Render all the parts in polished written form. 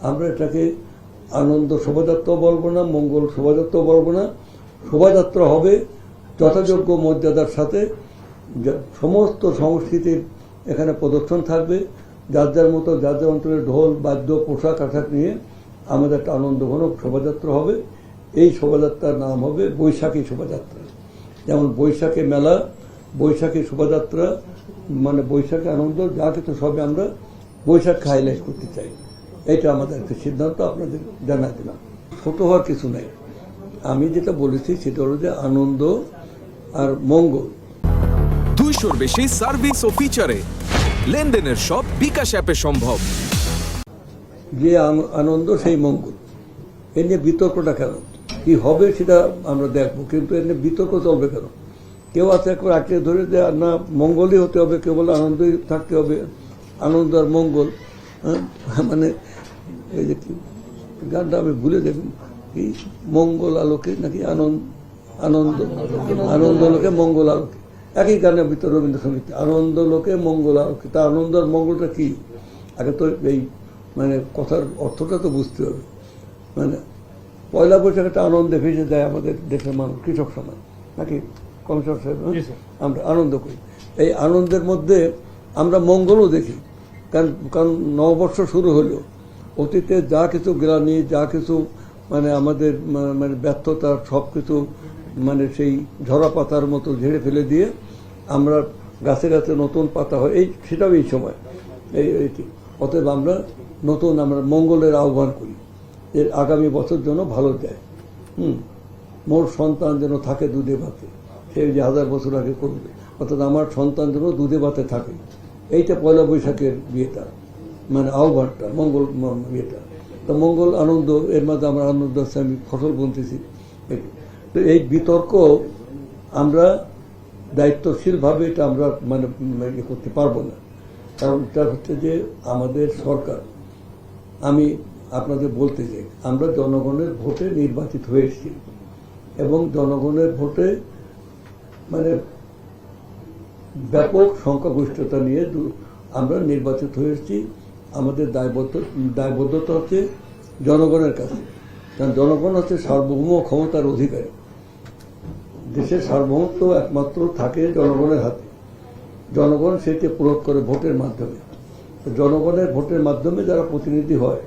আমরা এটাকে আনন্দ শোভাযাত্রা বলবো না, মঙ্গল শোভাযাত্রা বলবো না। শোভাযাত্রা হবে যথাযোগ্য মর্যাদার সাথে, সমস্ত সংস্কৃতির এখানে প্রদর্শন থাকবে। যার যার মতো যার যার অঞ্চলের ঢোল বাদ্য পোশাক আশাক নিয়ে আমাদের একটা আনন্দঘনক শোভাযাত্রা হবে। এই শোভাযাত্রার নাম হবে বৈশাখী শোভাযাত্রা। যেমন বৈশাখী মেলা, বৈশাখী শোভাযাত্রা, মানে বৈশাখী আনন্দ যা কিছু সবে আমরা বৈশাখ হাইলাইট করতে চাই। এটা আমাদের একটা সিদ্ধান্ত, আপনাদের জানা দিলাম। ছোট হওয়ার কিছু নেই। আমি যেটা বলেছি সেটা হলো যে আনন্দ আর মঙ্গল। 200-র বেশি সার্ভিস ও ফিচারে লেনদেনের সব বিকাশ অ্যাপে সম্ভব। যে আনন্দ সেই মঙ্গল, এ নিয়ে বিতর্কটা কেন, কি হবে সেটা আমরা দেখবো, কিন্তু এ নিয়ে বিতর্ক চলবে কেন? কেউ আছে একবার আঁকড়ে ধরে যে না মঙ্গলই হতে হবে, কেউ বলে আনন্দই থাকতে হবে, আনন্দ আর মঙ্গল। মানে এই যে গানটা আমি ভুলে যাবি কি, মঙ্গল আলোকে নাকি আনন্দ আনন্দ আনন্দ লোকে মঙ্গল আলোকে, একই গানের ভিতরে রবীন্দ্রসঙ্গীত, আনন্দ লোকে মঙ্গল আলোকে। তা আনন্দ আর মঙ্গলটা কি? আগে তো এই মানে কথার অর্থটা তো বুঝতে হবে। মানে পয়লা বৈশাখ একটা আনন্দে ভেসে যায় আমাদের দেশের মানুষ, কৃষক সমাজ নাকি কমিশনার সাহেব, আমরা আনন্দ করি। এই আনন্দের মধ্যে আমরা মঙ্গলও দেখি, কারণ নববর্ষ শুরু হলো, অতীতে যা কিছু গ্লানি, যা কিছু মানে আমাদের মানে ব্যর্থতা সব কিছু মানে সেই ঝরা পাতার মতো ঝেড়ে ফেলে দিয়ে আমরা গাছে গাছে নতুন পাতা হয়, এই সেটাও এই সময় এইটি। অতএব আমরা নতুন আমরা মঙ্গলের আহ্বান করি, এর আগামী বছর যেন ভালো যায়। মোর সন্তান যেন থাকে দুধে ভাতে, সে যে 1000 বছর আগে করবে, অর্থাৎ আমার সন্তান যেন দুধে ভাতে থাকে। এইটা পয়লা বৈশাখের বিয়েটা, মানে আহ্বানটা, মঙ্গল বিয়েটা। তো মঙ্গল আনন্দ, এর মধ্যে আমরা আনন্দ আছে, আমি ফসল বুনতেছি। তো এই বিতর্ক আমরা দায়িত্বশীলভাবে এটা আমরা মানে ইয়ে করতে পারবো না। কারণ এটা হচ্ছে যে আমাদের সরকার, আমি আপনাদের বলতে চাই, আমরা জনগণের ভোটে নির্বাচিত হয়ে এসেছি এবং জনগণের ভোটে মানে ব্যাপক সংখ্যাগরিষ্ঠতা নিয়ে আমরা নির্বাচিত হয়ে এসেছি। আমাদের দায়বদ্ধতা হচ্ছে জনগণের কাছে, কারণ জনগণ হচ্ছে সার্বভৌম ক্ষমতার অধিকারী। দেশের সার্বভৌমত্ব একমাত্র থাকে জনগণের হাতে, জনগণ সেটি প্রয়োগ করে ভোটের মাধ্যমে। জনগণের ভোটের মাধ্যমে যারা প্রতিনিধি হয়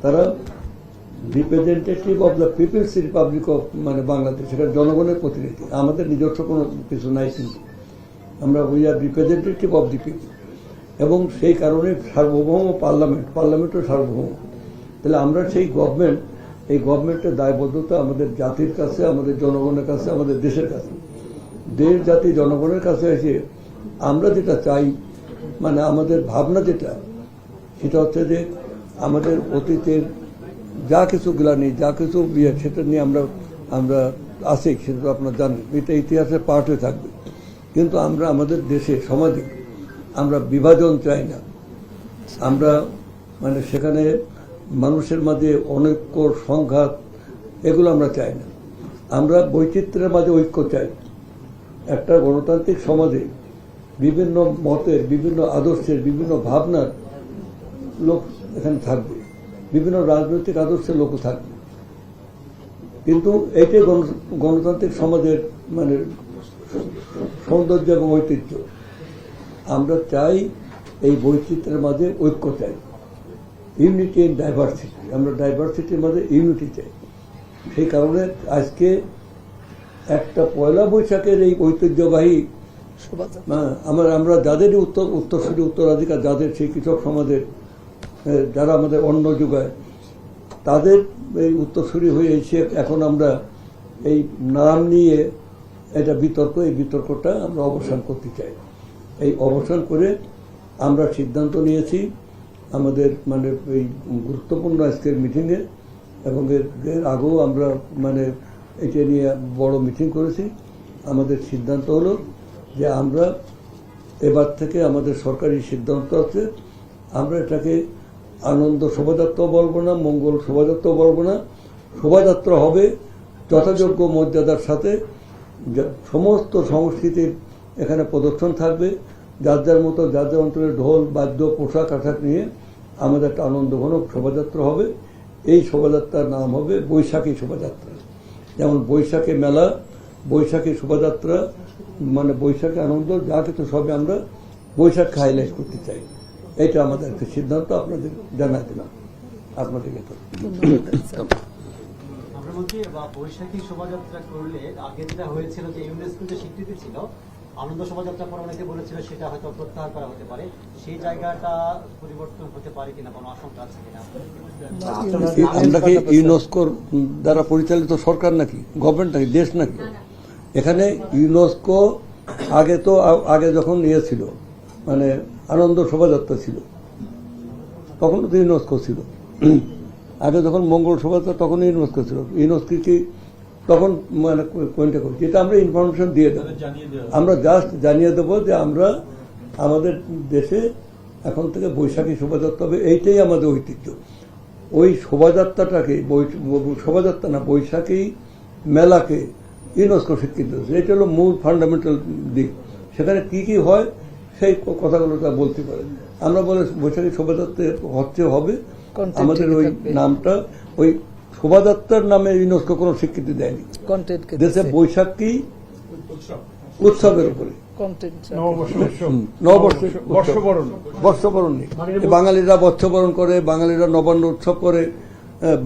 তারা representative of the people's republic of মানে বাংলাদেশ, সেখানে জনগণের প্রতিনিধি। আমাদের নিজস্ব কোনো কিছু নাই, কিন্তু আমরা we are representative of the people. এবং সেই কারণে সার্বভৌম পার্লামেন্টও সার্বভৌম। তাহলে আমরা সেই গভর্নমেন্ট, এই গভর্নমেন্টের দায়বদ্ধতা আমাদের জাতির কাছে, আমাদের জনগণের কাছে, আমাদের দেশের কাছে। দেশ জাতি জনগণের কাছে এসে আমরা যেটা চাই, মানে আমাদের ভাবনা যেটা, সেটা হচ্ছে যে আমাদের অতীতের যা কিছু গ্লানি, যা কিছু বিয়ে, সেটা নিয়ে আমরা আসি, সেটা তো আপনারা জানেন, এটা ইতিহাসের পার্ট হয়ে থাকবে। কিন্তু আমরা আমাদের দেশে সমাজে আমরা বিভাজন চাই না। আমরা মানে সেখানে মানুষের মাঝে অনৈক্য, সংঘাত, এগুলো আমরা চাই না। আমরা বৈচিত্র্যের মাঝে ঐক্য চাই। একটা গণতান্ত্রিক সমাজে বিভিন্ন মতের, বিভিন্ন আদর্শের, বিভিন্ন ভাবনার লোক এখানে থাকবে, বিভিন্ন রাজনৈতিক আদর্শের লোকও থাকবে। কিন্তু এইটাই গণতান্ত্রিক সমাজের মানে সৌন্দর্য এবং ঐতিহ্য। আমরা চাই এই বৈচিত্র্যের মাঝে ঐক্য চাই, ইউনিটি ইন ডাইভার্সিটি। আমরা ডাইভার্সিটির মাঝে ইউনিটি চাই। সেই কারণে আজকে একটা পয়লা বৈশাখের এই ঐতিহ্যবাহী আমরা যাদেরই উত্তরসূরি উত্তরাধিকার, যাদের সেই কৃষক সমাজের যারা আমাদের অন্ন যোগায়, তাদের এই উত্তরসূরি হয়ে এসে এখন আমরা এই নাম নিয়ে এটা বিতর্ক, এই বিতর্কটা আমরা অবসান করতে চাই। এই অবসান করে আমরা সিদ্ধান্ত নিয়েছি আমাদের মানে এই গুরুত্বপূর্ণ আজকের মিটিংয়ে, এবং এর আগেও আমরা মানে এটা নিয়ে বড় মিটিং করেছি। আমাদের সিদ্ধান্ত হলো যে আমরা এবার থেকে আমাদের সরকারি সিদ্ধান্ত আছে, আমরা এটাকে আনন্দ শোভাযাত্রা বলবো না, মঙ্গল শোভাযাত্রা বলবো না। শোভাযাত্রা হবে যথাযোগ্য মর্যাদার সাথে, সমস্ত সংস্কৃতির এখানে প্রদর্শন থাকবে। যার যার মতো যার যার অঞ্চলের ঢোল বাদ্য পোশাক আশাক নিয়ে আমাদের একটা আনন্দঘনক শোভাযাত্রা হবে। এই শোভাযাত্রার নাম হবে বৈশাখী শোভাযাত্রা। যেমন বৈশাখী মেলা, বৈশাখী শোভাযাত্রা, মানে বৈশাখী আনন্দ যা কিছু সবই আমরা বৈশাখী হাইলাইট করতে চাই। এটা আমাদের একটা সিদ্ধান্ত, আপনাদের জানাই দিলাম। আপনাদেরকে তো প্রধানমন্ত্রী বা বৈশাখী শোভাযাত্রা করলে আগে যেটা হয়েছিল যে ইউনেস্কো যে স্বীকৃতি ছিল, আনন্দ শোভাযাত্রা পরে অনেকে বলেছিল সেটা হয়তো প্রত্যাহার করা হতে পারে, সেই জায়গাটা পরিবর্তন হতে পারে কিনা, কোনো আশঙ্কা আছে কিনা? আমরা কি ইউনেস্কোর দ্বারা পরিচালিত সরকার নাকি, গভর্নমেন্ট নাকি, দেশ নাকি? এখানে ইউনেস্কো আগে যখন ইয়ে ছিল, মানে আনন্দ শোভাযাত্রা ছিল, তখন তো ইউনেস্কো ছিল। আগে যখন মঙ্গল শোভাযাত্রা তখন ইউনেস্কো ছিল। ইউনেস্কো কি তখন মানে কোনটা করছি, এটা আমরা ইনফরমেশন দিয়ে দেবো। আমরা জাস্ট জানিয়ে দেবো যে আমরা আমাদের দেশে এখন থেকে বৈশাখী শোভাযাত্রা হবে, এইটাই আমাদের ঐতিহ্য। ওই শোভাযাত্রাটাকে শোভাযাত্রা না, বৈশাখী মেলাকে ইউনেস্কো স্বীকৃতি দিয়েছে। এটা হলো মূল ফান্ডামেন্টাল দিক। সেখানে কি কি হয় সেই কথাগুলো তা বলতে পারে। আমরা বলে বৈশাখী শোভাযাত্রা হবে, আমাদের ওই নামটা, ওই শোভাযাত্রার নামে ইউনেস্কো কোনো স্বীকৃতি দেয়নি। দেশে বৈশাখী উৎসবের উপরে বর্ষবরণ নেই। বাঙালিরা বর্ষবরণ করে, বাঙালিরা নবান্ন উৎসব করে,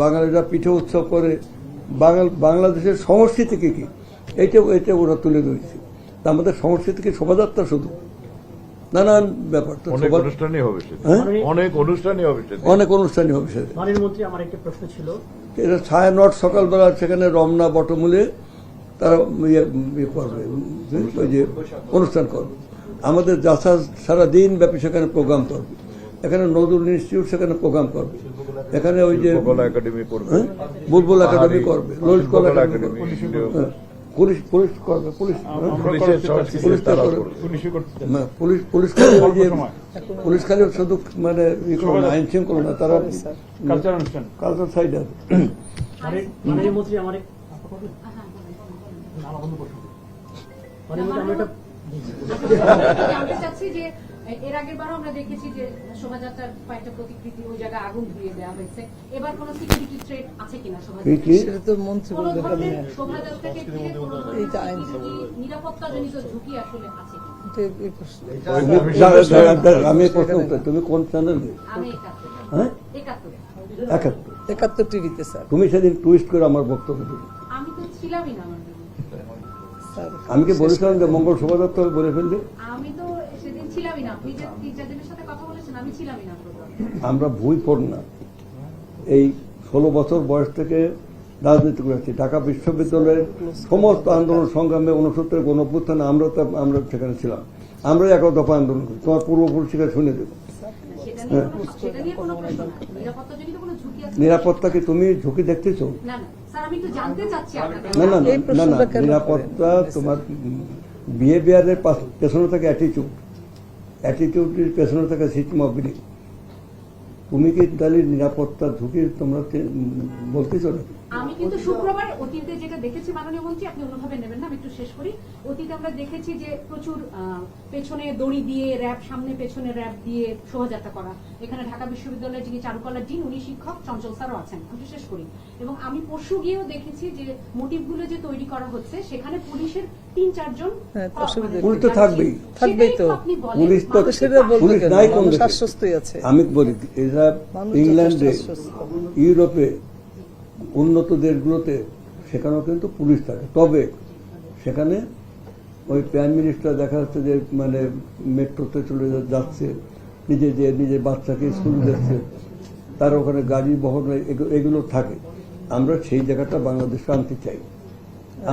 বাঙালিরা পিঠে উৎসব করে। বাংলাদেশের সংস্কৃতিকে কি এটা ওরা তুলে ধরেছে। তা আমাদের সংস্কৃতি কি শোভাযাত্রা শুধু? নানান ব্যাপার তো, অনেক অনুষ্ঠানই হবে সেটা। মাননীয় মন্ত্রী, আমার একটা প্রশ্ন ছিল, এটা ছায়ানট সকালবেলা সেখানে রমনা বটমূলে তারা ইয়ে করবে, ওই যে অনুষ্ঠান করবে। আমাদের জাসা সারাদিন ব্যাপী সেখানে প্রোগ্রাম করবে। এখানে নজরুল ইনস্টিটিউট সেখানে প্রোগ্রাম করবে। এখানে ওই যে বুলবুল একাডেমি করবে, ললিত কলা একাডেমি, পুলিশ করবে, পুলিশ খালি শুধু মানে আইন শৃঙ্খলা না, তারা কালচার সাইড আছে। মাননীয় মন্ত্রী, আমার জানতে চাচ্ছি যে এর আগের বারও আমরা দেখেছি যে শোভাযাত্রার কয়েকটা প্রতিকৃতি ওই জায়গায় আগুন ধরিয়ে দেওয়া হয়েছে। এবার কোন সিকিউরিটি থ্রেট আছে কিনা শোভাযাত্রাকে ঘিরে, কোনো নিরাপত্তাজনিত ঝুঁকি আসলে আছে কিনা? আমি প্রশ্ন উত্তর, তুমি কোন চ্যানেলে? আমি হ্যাঁ, 71 টিভিতে স্যার। তুমি সেদিন টুইস্ট করে আমার বক্তব্য দিলে। আমি তো ছিলামই না। আমি কি বলেছিলাম যে মঙ্গল শোভাযাত্রা বলে ফেললে? আমি তো সেদিন ছিলামই না। আপনি যে টিচারদের সাথে কথা বলেছেন, আমি ছিলামই না। আমরা ভুল পড় না। এই 16 বছর বয়স থেকে রাজনীতি করেছি। ঢাকা বিশ্ববিদ্যালয়ের সমস্ত আন্দোলন সংগ্রামে 69 গণঅভ্যুত্থানে আমরা সেখানে ছিলাম। আমরা এক দফা আন্দোলন করি, তোমার পূর্বপুরুষরা শুনে দেবো। নিরাপত্তা কি তুমি ঝুঁকি দেখতেছো? না না না না, নিরাপত্তা তোমার বিহেভিয়ারের পেছনে থাকে অ্যাটিটিউডের পেছনে থাকে সিস্টেম অফ বিলিভ। তুমি কি তাহলে নিরাপত্তার ঝুঁকি তোমরা বলতেছো না? আমি কিন্তু শুক্রবার অতীতে যেটা দেখেছি মাননীয় মন্ত্রী, আপনি অন্যভাবে নেবেন না, আমি একটু শেষ করি। অতীতে আমরা দেখেছি যে প্রচুর পেছনে দড়ি দিয়ে র্যাব, সামনে পেছনে র্যাব দিয়ে শোভাযাত্রা করা। এখানে ঢাকা বিশ্ববিদ্যালয়ের যিনি চারুকলার ডিন, উনি শিক্ষক, চঞ্চল স্যারও আছেন। আমি শেষ করি। এবং আমি পরশু গিয়েও দেখেছি যে মোটিভগুলো যে তৈরি করা হচ্ছে, সেখানে পুলিশের 3-4 জন পুলিশ তো থাকবেই, আপনি পুলিশ তো পুলিশ নাই কোন আছে। আমি বলি এরা ইংল্যান্ডে, ইউরোপে, উন্নত দেশগুলোতে সেখানেও কিন্তু পুলিশ থাকে। তবে সেখানে ওই প্রাইম মিনিস্টার দেখা যাচ্ছে যে মানে মেট্রোতে চলে যাচ্ছে, নিজের বাচ্চাকে স্কুল দিচ্ছে, তার ওখানে গাড়ি বহন এগুলো থাকে। আমরা সেই জায়গাটা বাংলাদেশে আনতে চাই।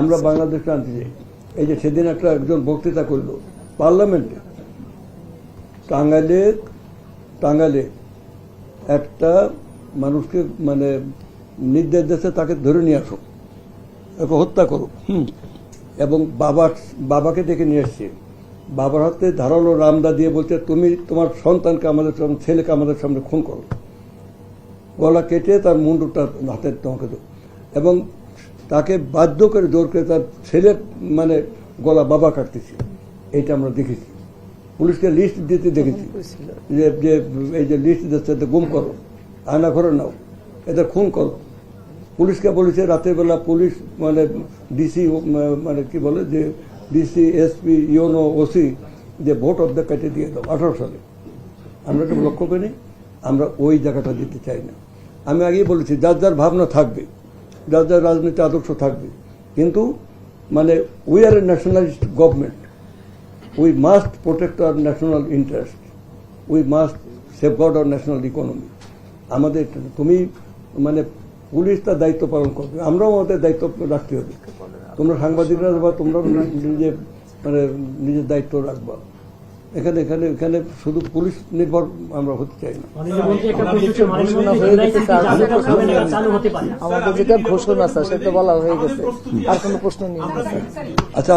আমরা বাংলাদেশে আনতে চাই। এই যে সেদিন একজন বক্তৃতা করলো পার্লামেন্টে, টাঙ্গাইলে একটা মানুষকে মানে নির্দেশ দিচ্ছে তাকে ধরে নিয়ে আসো, ওকে হত্যা করো। এবং বাবাকে ডেকে নিয়ে এসছে। বাবার হাতে ধারালো রামদা দিয়ে বলছে, তুমি তোমার সন্তানকে আমাদের সামনে, ছেলেকে আমাদের সামনে খুন করো। গলা কেটে তার মুন্ডুটা হাতে তোমাকে দো, এবং তাকে বাধ্য করে জোর করে তার ছেলের মানে গলা বাবা কাটতেছে। এটা আমরা দেখেছি। পুলিশকে লিস্ট দিতে দেখেছি যে যে এই যে লিস্ট দিচ্ছে এদের গুম করো, আয়না ঘরে নাও, এদের খুন করো। পুলিশকে বলেছে রাতের বেলা পুলিশ মানে ডিসি মানে কি বলে যে ডিসি এসপি ইউনো ওসি যে ভোট অফ দ্য কেটে দিয়ে দাও 18 সালে। আমরা এটা লক্ষ্য করি, আমরা ওই জায়গাটা দিতে চাই না। আমি আগেই বলেছি যার যার ভাবনা থাকবে, যার যার রাজনীতি আদর্শ থাকবে, কিন্তু মানে we are A nationalist government, we must protect our national interest, we must safeguard our national economy. আমাদের তুমি মানে পুলিশ তার দায়িত্ব পালন করবে, আমরাও আমাদের দায়িত্ব রাখতে হবে। তোমরা সাংবাদিকরা বা তোমরা নিজে মানে নিজের দায়িত্ব রাখবা। এখানে এখানে এখানে শুধু পুলিশ নির্ভর আমরা হতে চাই না। আমাদের যেটা ঘোষণা স্যার সেটা বলা হয়ে গেছে, আর কোনো প্রশ্ন নেই। আচ্ছা